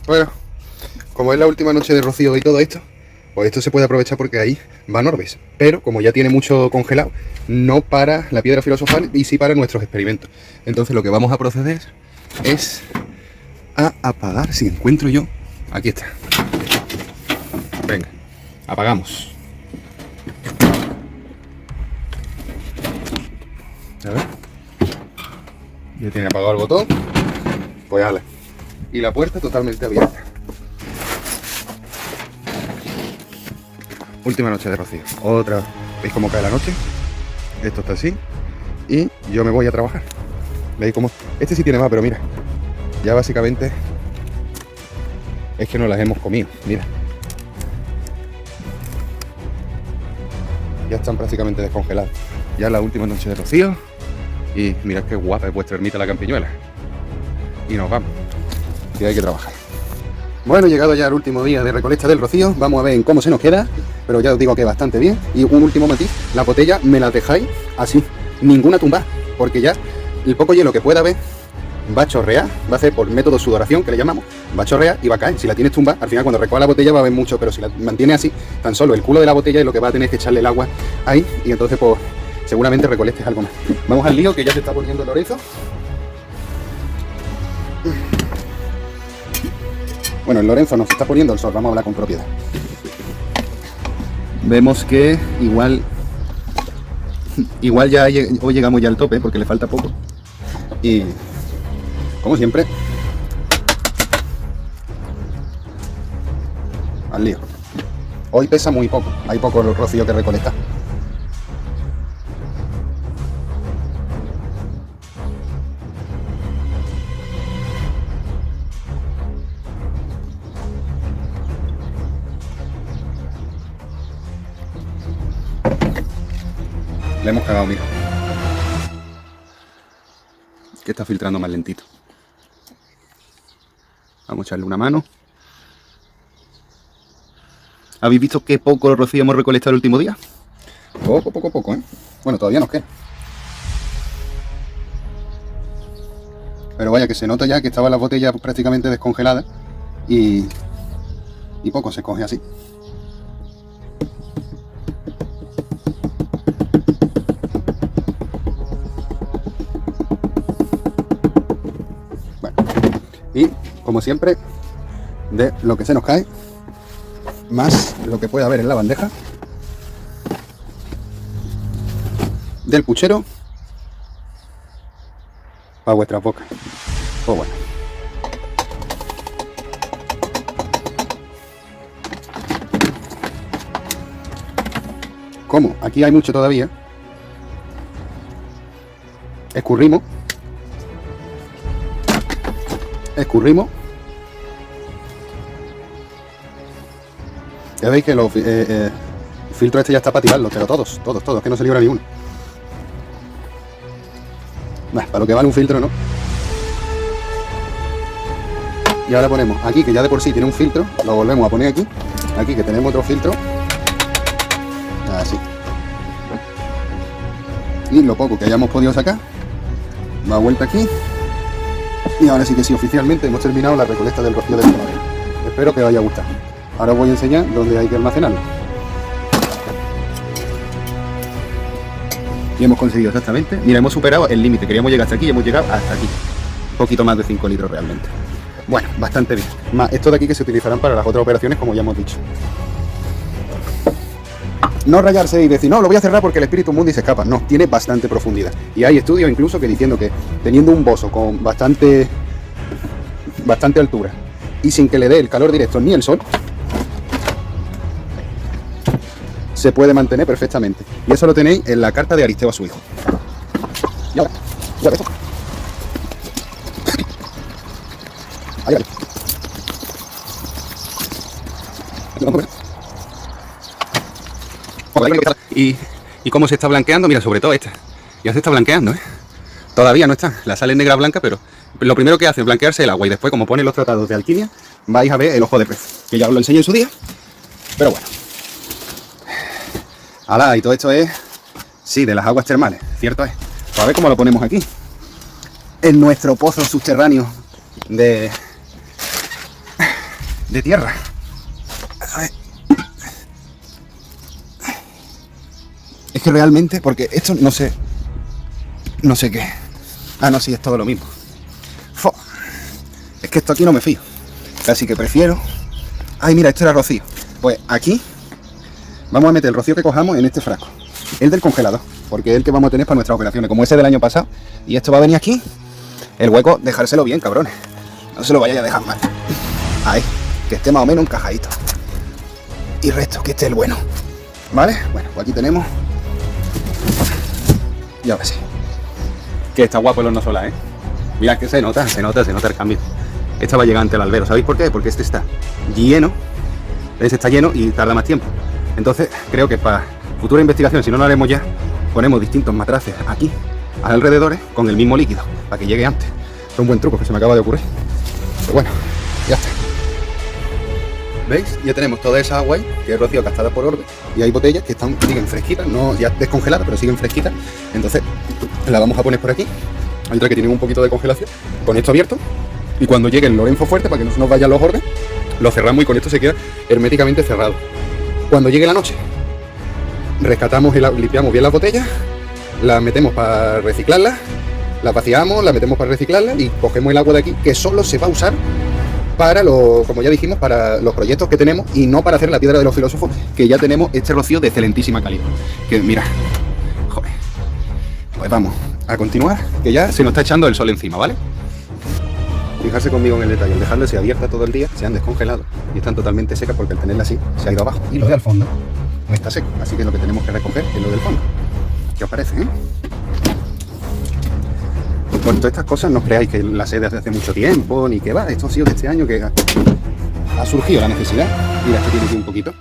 Bueno, como es la última noche de rocío y todo esto, pues esto se puede aprovechar porque ahí van orbes. Pero como ya tiene mucho congelado, no para la piedra filosofal y sí para nuestros experimentos. Entonces lo que vamos a proceder es a apagar, si encuentro yo, aquí está. Venga, apagamos. A ver. Ya tiene apagado el botón. Pues ala. Y la puerta totalmente abierta. Última noche de rocío. Otra. ¿Veis cómo cae la noche? Esto está así. Y yo me voy a trabajar. ¿Veis cómo? Este sí tiene más, pero mira. Ya básicamente es que nos las hemos comido. Mira. Ya están prácticamente descongeladas. Ya es la última noche de rocío. Y mirad qué guapa es vuestra ermita la Campiñuela. Y nos vamos. Que hay que trabajar. Bueno, llegado ya el último día de recolecta del rocío, vamos a ver en cómo se nos queda, pero ya os digo que bastante bien. Y un último matiz, la botella me la dejáis así, ninguna tumba, porque ya el poco hielo que pueda haber va a chorrear, va a hacer por método sudoración, que le llamamos, va a chorrear y va a caer. Si la tienes tumba, al final cuando recoja la botella va a haber mucho, pero si la mantienes así, tan solo el culo de la botella es lo que va a tener que echarle el agua ahí, y entonces pues seguramente recolectes algo más. Vamos al lío, que ya se está poniendo Lorenzo. Bueno, el Lorenzo nos está poniendo el sol, vamos a hablar con propiedad. Vemos que igual ya hoy llegamos ya al tope, porque le falta poco. Y, como siempre, al lío. Hoy pesa muy poco, hay poco rocío que recolectar. Le hemos cagado, mira. Que está filtrando más lentito. Vamos a echarle una mano. ¿Habéis visto qué poco rocío hemos recolectado el último día? Poco, ¿eh? Bueno, todavía nos queda. Pero vaya, que se nota ya que estaban las botellas prácticamente descongeladas y poco se coge así. Y, como siempre, de lo que se nos cae, más lo que puede haber en la bandeja, del puchero, para vuestras bocas. Pues bueno. Como aquí hay mucho todavía, escurrimos. Ya veis que los filtros este ya está para tirarlos, pero todos, que no se libra ni uno. Bah, para lo que vale un filtro, ¿no? Y ahora ponemos aquí, que ya de por sí tiene un filtro, lo volvemos a poner aquí que tenemos otro filtro. Así. Y lo poco que hayamos podido sacar, va vuelta aquí. Y ahora sí que sí, oficialmente hemos terminado la recolecta del rocío del Primavera. Espero que os haya gustado. Ahora os voy a enseñar dónde hay que almacenarlo. Y hemos conseguido exactamente. Mira, hemos superado el límite. Queríamos llegar hasta aquí y hemos llegado hasta aquí. Un poquito más de 5 litros realmente. Bueno, bastante bien. Más estos de aquí que se utilizarán para las otras operaciones, como ya hemos dicho. No rayarse y decir, no, lo voy a cerrar porque el espíritu mundi se escapa. No, tiene bastante profundidad. Y hay estudios incluso que diciendo que teniendo un bozo con bastante altura y sin que le dé el calor directo ni el sol, se puede mantener perfectamente. Y eso lo tenéis en la carta de Aristeo a su hijo. Y ahora, ya ves. Ahí vale. ¿Y cómo se está blanqueando? Mira, sobre todo esta. Ya se está blanqueando, ¿eh? Todavía no está. La sal es negra blanca, pero lo primero que hace es blanquearse el agua. Y después, como ponen los tratados de alquimia, vais a ver el ojo de pez. Que ya os lo enseñé en su día. Pero bueno. ¡Hala! Y todo esto es, sí, de las aguas termales. Cierto es. Pues a ver cómo lo ponemos aquí. En nuestro pozo subterráneo de de tierra. A ver. Es que realmente, porque esto no sé qué. Ah, no, sí, es todo lo mismo. ¡Fo! Es que esto aquí no me fío. Así que prefiero... Ay, mira, esto era rocío. Pues aquí vamos a meter el rocío que cojamos en este frasco. El del congelador, porque es el que vamos a tener para nuestras operaciones, como ese del año pasado. Y esto va a venir aquí. El hueco, dejárselo bien, cabrones. No se lo vayáis a dejar mal. Ahí, que esté más o menos encajadito. Y resto, que esté el bueno. ¿Vale? Bueno, pues aquí tenemos... Y ahora sí. Que está guapo el horno solar, ¿eh? Mira que se nota el cambio. Esta va a llegar ante el albero. ¿Sabéis por qué? Porque este está lleno. Este está lleno y tarda más tiempo. Entonces, creo que para futura investigación, si no lo haremos ya, ponemos distintos matraces aquí, alrededores, con el mismo líquido, para que llegue antes. Es un buen truco que se me acaba de ocurrir. Pero bueno, ya está. ¿Veis? Ya tenemos toda esa agua ahí, que es rocío captada por orden. Y hay botellas que siguen fresquitas, no ya descongeladas, pero siguen fresquitas. Entonces, la vamos a poner por aquí. Hay otra que tiene un poquito de congelación, con esto abierto. Y cuando llegue el Lorenzo fuerte, para que no se nos vayan los ordes, lo cerramos y con esto se queda herméticamente cerrado. Cuando llegue la noche, rescatamos y limpiamos bien las botellas, las metemos para reciclarlas, las vaciamos, las metemos para reciclarlas y cogemos el agua de aquí, que solo se va a usar para como ya dijimos, para los proyectos que tenemos y no para hacer la piedra de los filósofos, que ya tenemos este rocío de excelentísima calidad. Que mira, joder. Pues vamos a continuar, que ya se nos está echando el sol encima, ¿vale? Fijarse conmigo en el detalle, al dejarlas abierta todo el día, se han descongelado y están totalmente secas porque al tenerla así se ha ido abajo. Y lo de al fondo no está seco, así que lo que tenemos que recoger es lo del fondo. ¿Qué os parece, Por todas estas cosas no creáis que la sé desde hace mucho tiempo, ni que va, esto ha sido de este año que ha surgido la necesidad. Mira, este tiene aquí un poquito.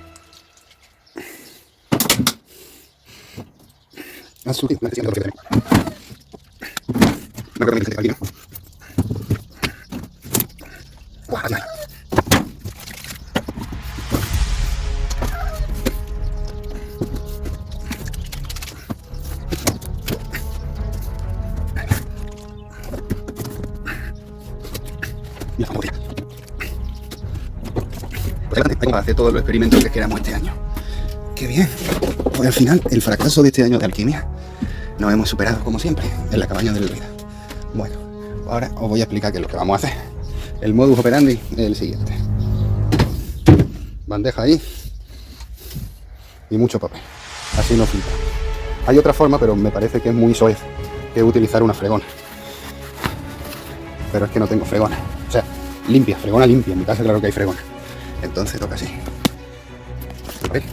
Ha surgido la necesidad de lo que tenemos. No creo que me aquí, ¿no? ¡Guau! Ay. Mira, vamos bien. Pues adelante, vamos a hacer todos los experimentos que queramos este año. ¡Qué bien! Pues al final, el fracaso de este año de alquimia nos hemos superado, como siempre, en la cabaña del Ruida. Bueno, ahora os voy a explicar qué es lo que vamos a hacer. El modus operandi es el siguiente. Bandeja ahí y mucho papel. Así no filtra. Hay otra forma, pero me parece que es muy soez, que es utilizar una fregona. Pero es que no tengo fregona. O sea, limpia, fregona limpia. En mi casa claro que hay fregona. Entonces toca así. Papel.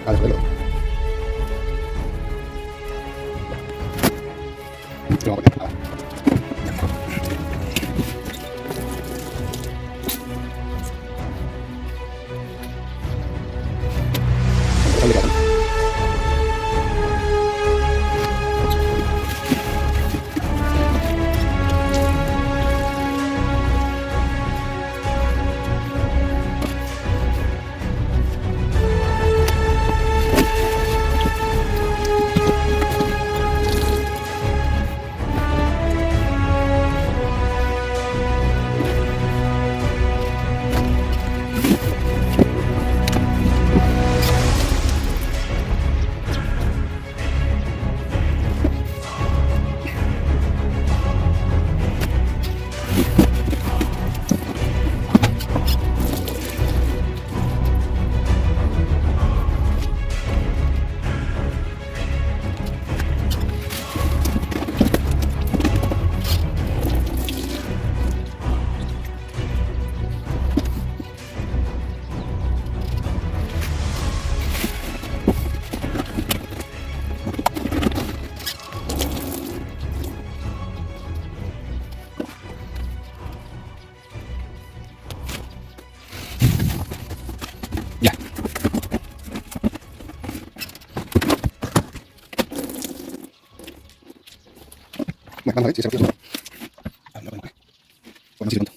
Al reloj. Lo voy a poner. Ya. Bueno, vamos a ver si se puede. Bueno, un segundo.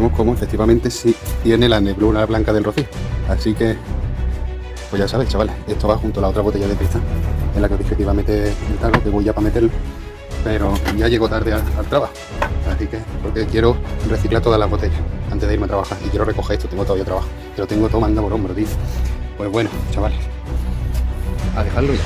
vemos cómo efectivamente sí tiene la neblina blanca del rocío. Así que, pues ya sabéis, chavales, esto va junto a la otra botella de cristal en la que os dije que iba a meter el tarro, que voy ya para meterlo, pero ya llego tarde al trabajo. Así que, porque quiero reciclar todas las botellas antes de irme a trabajar y quiero recoger esto, tengo todavía trabajo, que lo tengo todo mandado por hombro, tío. Pues bueno, chavales, a dejarlo ya.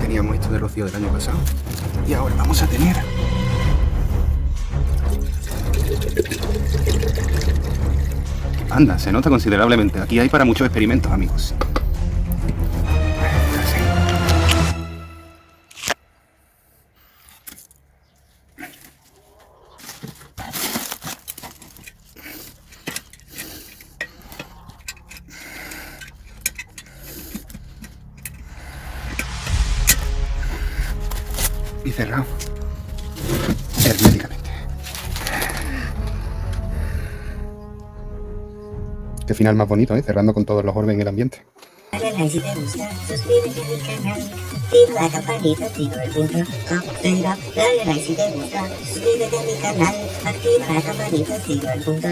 Teníamos esto de rocío del año pasado y ahora vamos a tener anda, se nota considerablemente. Aquí hay para muchos experimentos, amigos. Y cerrado herméticamente. Qué final más bonito, ¿eh? Cerrando con todos los orbes en el ambiente. Dale like si te gusta, suscríbete a mi canal, activa la campanita, activa el punto, dale like si te gusta, suscríbete a mi canal, activa la campanita, activa el punto,